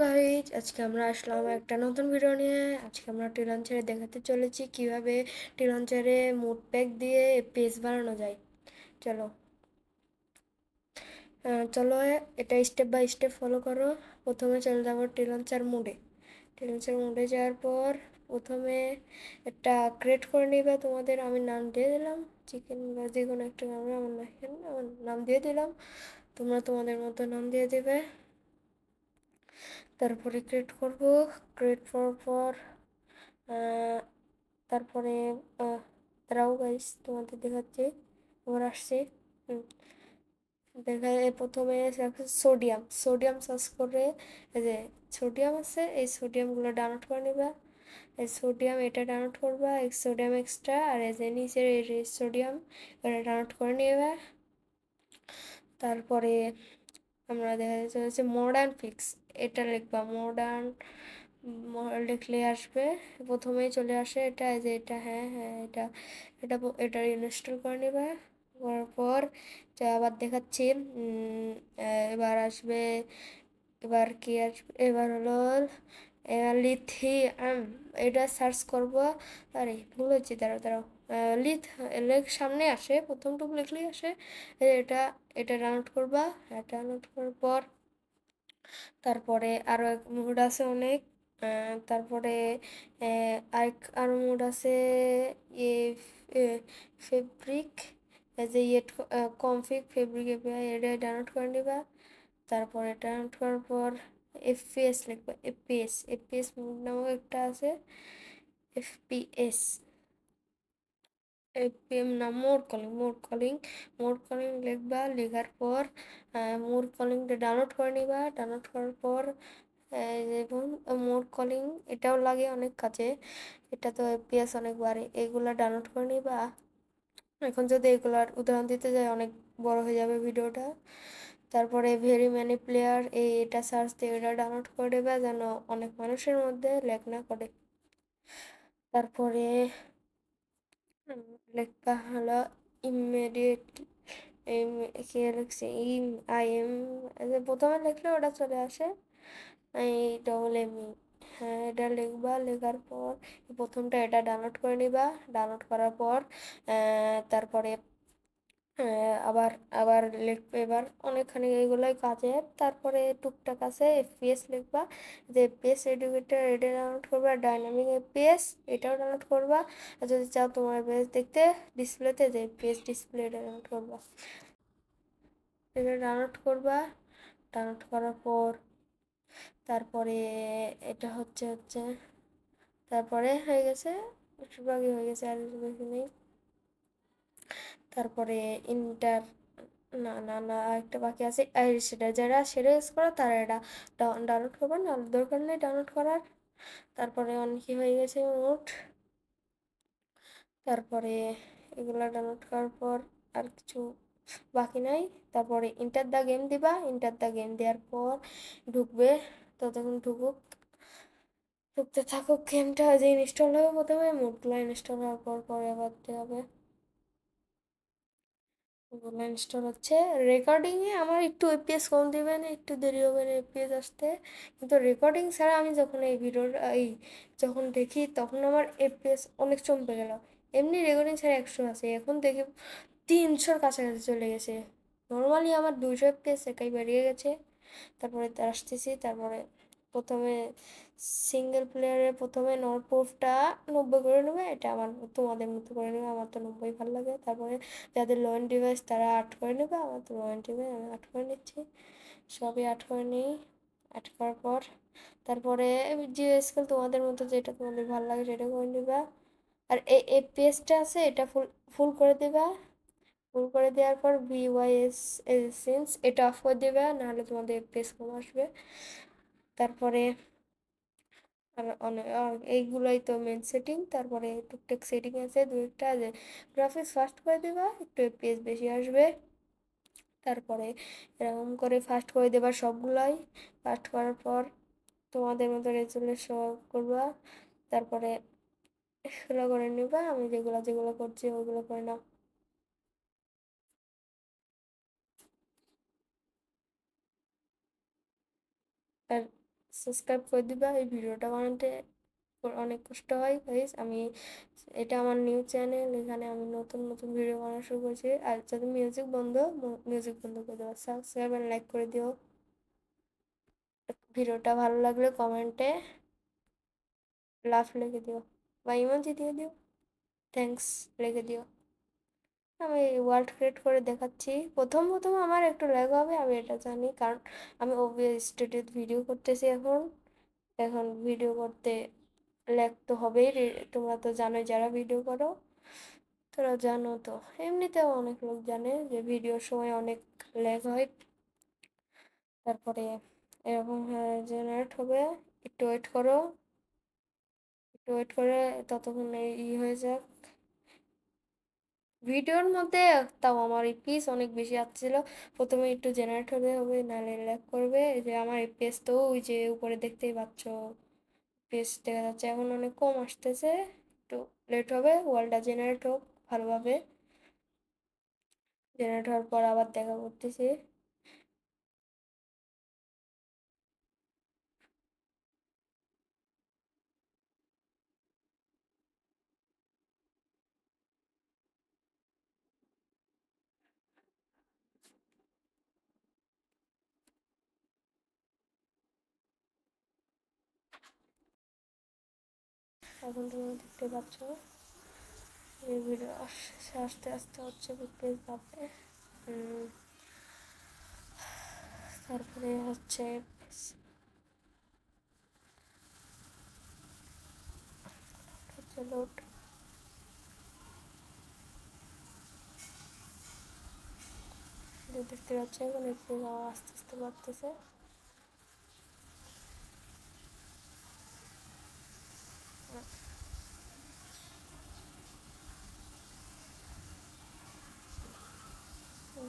Guys, আজকে আমরা আসলাম একটা নতুন ভিডিও নিয়ে। আজকে আমরা টিলঞ্চারে দেখাতে চলেছি কিভাবে টিলঞ্চারে মোড প্যাক দিয়ে পেজ বানানো যায়। চলো চলো এটা স্টেপ বাই স্টেপ ফলো করো। প্রথমে চলে যাবো টিলঞ্চার মোডে। টিলঞ্চার মোডে যাওয়ার পর প্রথমে একটা ক্রিয়েট করে নিবে। তোমাদের আমি নাম দিয়ে দিলাম চিকেন বা যে কোনো একটা নামে, আমার নাম দিয়ে দিলাম। তোমরা তোমাদের মতো নাম দিয়ে দেবে। তারপরে ক্রিয়েট করব। ক্রিয়েট করার পর তারপরে দাঁড়াও গাইস, তোমাদের দেখাচ্ছি। আবার আসছে। হুম, দেখা যায় প্রথমে সোডিয়াম সোডিয়াম সার্চ করে, এই যে সোডিয়াম আছে, এই সোডিয়ামগুলো ডাউনলোড করে নিবা। এই সোডিয়াম এটা ডাউনলোড করবা, এই সোডিয়াম এক্সট্রা, আর এই যে নিচের এই সোডিয়াম এটা ডাউনলোড করে নিবা। তারপরে আমরা দেখা যাচ্ছে হচ্ছে মডার্ন ফিক্স, এটা লিখবা। মডার্ন লিখলে আসবে, প্রথমেই চলে আসে এটা, এই যে এটা, হ্যাঁ হ্যাঁ এটা এটা এটা ইনস্টল করে নেবে। করার পর যা আবার দেখাচ্ছি। এবার আসবে, এবার কি আসবে, এবার হলো লিথিয়াম। এটা সার্চ করবো। আরে ভুল হচ্ছে, দাঁড়াও দাঁড়াও। লিথ লেখ সামনে আসে, প্রথমটুকু লিখলেই আসে। এটা এটা ডাউনলোড করবা। এটা ডাউনলোড করার পর তারপরে আরও এক মোড আছে অনেক। তারপরে আরেক আরও মোড আছে এ ফেব্রিক, যে ইয়ে কমফিগ ফেব্রিক এপিআই, এটা ডাউনলোড করে নিবা। তারপরে ডাউনলোড করার পর এফপিএস লিখবা। এফপিএস এফপিএস মোড নামক একটা আছে। এফপিএস এফপিএম না, মোড কলিং লিখবা। লেখার পর মোড কলিংটা ডাউনলোড করে নিবা। ডাউনলোড করার পর এবং মোড কলিং এটাও লাগে অনেক কাজে, এটা তো এফপিএস অনেক বাড়ে। এগুলা ডাউনলোড করে নিবা। এখন যদি এগুলার উদাহরণ দিতে যাই অনেক বড় হয়ে যাবে ভিডিওটা। তারপরে ভেরি ম্যানি প্লেয়ার, এটা সার্চ দিয়ে এটা ডাউনলোড করে দেবে, যেন অনেক মানুষের মধ্যে ল্যাগ না করে। তারপরে লেখা হলো ইমিডিয়েট, কে লিখছে ইম আই এম, প্রথমে লিখলে ওটা চলে আসে এই ডবল এম ই। হ্যাঁ, এটা লিখবা। লেখার পর প্রথমটা এটা ডাউনলোড করে নিবা। ডাউনলোড করার পর তারপরে আবার আবার লিখবে। এবার অনেকখানি এইগুলোই কাজের। তারপরে টুকটাক আছে এফপিএস লিখবা, যে এফপিএস এডুকেটার এটা ডাউনলোড করবা। ডাইনামিক এফপিএস এটাও ডাউনলোড করবা। আর যদি চাও তোমার পেজ দেখতে ডিসপ্লেতে, যে এফপিএস ডিসপ্লে এটা ডাউনলোড করবা। এটা ডাউনলোড করবা। ডাউনলোড করার পর তারপরে এটা হচ্ছে তারপরে হয়ে গেছে, বেশিরভাগই হয়ে গেছে, আর বেশি নেই। তারপরে ইন্টার, না না না আরেকটা বাকি আছে, সেটা যারা সেটা ইউজ করো তারা এটা ডাউনলোড করবে, না দরকার নেই ডাউনলোড করার। তারপরে অনেকই হয়ে গেছে মোট। তারপরে এগুলো ডাউনলোড করার পর আর কিছু বাকি নাই। তারপরে ইন্টার দ্য গেম দিবা। ইন্টার দ্য গেম দেওয়ার পর ঢুকবে, ততক্ষণ ঢুকুক, ঢুকতে থাকুক গেমটা। যে ইনস্টল হবে প্রথমে, মোডগুলো ইনস্টল হওয়ার পর পরে আবার দিতে হবে। গুগল ইনস্টল হচ্ছে। রেকর্ডিংয়ে আমার একটু এপিএস কম দেবেন, একটু দেরি হবে এপিএস আসতে, কিন্তু রেকর্ডিং ছাড়া আমি যখন এই ভিডিওটা যখন দেখি তখন আমার এপিএস অনেক চমকে গেল। এমনি রেকর্ডিং ছাড়া 100 আছে, এখন দেখি 300-র কাছাকাছি চলে গেছে। নর্মালি আমার 200 এপিএস একাই বেরিয়ে গেছে। তারপরে আসতেছি। তারপরে প্রথমে সিঙ্গেল প্লেয়ারে প্রথমে নরপোফটা 90 করে নেবে, এটা আমার তোমাদের মতো করে নেবে, আমার তো 90 ভালো লাগে। তারপরে যাদের লো এন্ড ডিভাইস তারা 8 করে নেবে, আমার তো লো এন্ড ডিভাইস, আমি 8 করে নিচ্ছি। সবই 8 করে নিই। 8 করার পর তারপরে জিও স্কেল তোমাদের মতো যেটা তোমাদের ভালো লাগে সেটা করে নেবা। আর এই এপিএসটা আছে এটা ফুল ফুল করে দেবা। ফুল করে দেওয়ার পর ভিওয়াইএস সেন্স এটা অফ করে দেবে, নাহলে তোমাদের এফপিএস কম আসবে। তারপরে আর অনেক এইগুলোই তো মেন সেটিং। তারপরে টুকটাক সেটিং আছে দু একটা, যে গ্রাফিক্স ফাস্ট করে দেবা, একটু এফপিএস বেশি আসবে। তারপরে এরকম করে ফাস্ট করে দেবা সবগুলাই। ফাস্ট করার পর তোমাদের মতো রেজুলেশন করবা। তারপরে এগুলো করে নিবা। আমি যেগুলো যেগুলো করছি ওগুলো করে নাও। আর সাবস্ক্রাইব করে দিবা। এই ভিডিওটা বানাতে অনেক কষ্ট হয় গাইস। এটা আমার নিউ চ্যানেল, এখানে আমি নতুন নতুন ভিডিও বানানো শুরু করেছি। আর যদি মিউজিক বন্ধ করে দেওয়া, সাবস্ক্রাইব আর লাইক করে দিও। ভিডিওটা ভালো লাগলে কমেন্টে লাভ লিখে দিও বা ইমোজি দিয়ে দিও, থ্যাঙ্কস লিখে দিও। আমি ওয়ার্ল্ড ক্রিয়েট করে দেখাচ্ছি। প্রথম প্রথম আমার একটু ল্যাগ হবে, আমি এটা জানি, কারণ আমি ওবিএস স্টুডিওতে ভিডিও করতেছি এখন। এখন ভিডিও করতে ল্যাগ তো হবেই, তোমরা তো জানোই যারা ভিডিও করো, তোরা জানো তো। এমনিতেও অনেক লোক জানে যে ভিডিওর সময় অনেক ল্যাগ হয়। তারপরে এরকম জেনারেট হবে, একটু ওয়েট করো, একটু ওয়েট করে ততক্ষণ হয়ে যাক ভিডিওর মধ্যে। তাও আমার এপিএস অনেক বেশি আসছিল। প্রথমে একটু জেনারেট হতে হবে, নাহলে ল্যাগ করবে। এই যে আমার এপিএস তো ওই যে উপরে দেখতেই পাচ্ছ, এপিএস দেখা যাচ্ছে এখন অনেক কম আসতেছে। একটু লেট হবে, ওয়ালটা জেনারেট হোক ভালোভাবে। জেনারেট হওয়ার পর আবার দেখা করতেছি। এখন তুমি দেখতে পাচ্ছ এই ভিডিও আস্তে আস্তে হচ্ছে, পেজ বাড়বে। তারপরে হচ্ছে লোড। দেখতে পাচ্ছ এখন একটু আস্তে আস্তে বাড়তেছে।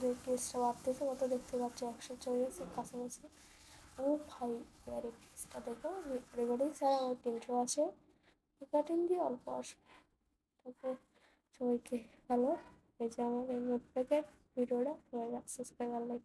যে পেজটা বাড়তেছে কত দেখতে পাচ্ছ, 100 চলে গেছে কাছাকাছি। ও ভাই, এবার এই পেজটা দেখো, রেকর্ডিং ছাড়া আমার 300 আছে, রেকর্ডিং দিয়ে অল্প আসবে। তারপর সবাইকে ভালো, এই যে আমার এই নোট প্যাকেট ভিডিওটা সবাই সাবস্ক্রাইব আর লাইক